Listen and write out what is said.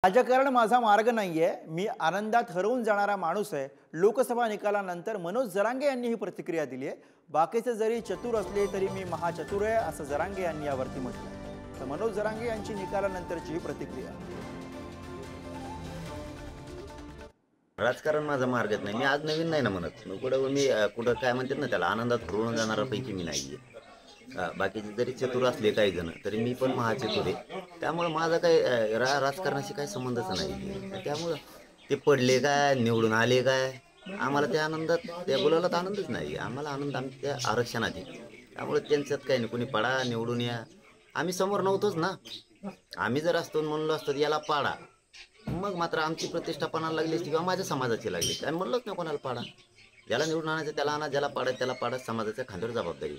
राजकारण माझा मार्ग नाहीये, मी आनंदात हरवून जाणारा माणूस आहे. लोकसभा निकालानंतर मनोज जरांगे यांनी ही प्रतिक्रिया दिली आहे. बाकीचे जरी चतुर असले तरी मी महाचतुर आहे असं जरांगे यांनी यावरती म्हटलं. तर मनोज जरांगे यांची निकालानंतरची ही प्रतिक्रिया. राजकारण माझा मार्गच नाही. मी आज नवीन नाही ना म्हणत. कुठं काय म्हणतात ना त्याला, आनंदात हरवून जाणाऱ्यापैकी मी नाहीये. बाकीचे जरी चतुर असले काही जण तरी मी पण महाचतुर आहे. त्यामुळे माझा काही राजकारणाशी काही संबंधच नाही. त्यामुळं ते पडले काय निवडून आले काय आम्हाला त्या आनंदात त्या बोलायला आनंदच नाही. आम्हाला आनंद आमच्या आरक्षणात आहे. त्यामुळे त्यांच्यात काही नाही, कोणी पडा निवडून या, आम्ही समोर नव्हतोच ना. आम्ही जर असतो म्हणलो असतो याला पाडा, मग मात्र आमची प्रतिष्ठा पणाला लागली असती किंवा माझ्या समाजाची लागली. आणि म्हणलंच नाही कोणाला पाडा, ज्याला निवडून आणायचं त्याला आणा, ज्याला पाडा त्याला पाडा. समाजाच्या खांद्यावर जबाबदारी.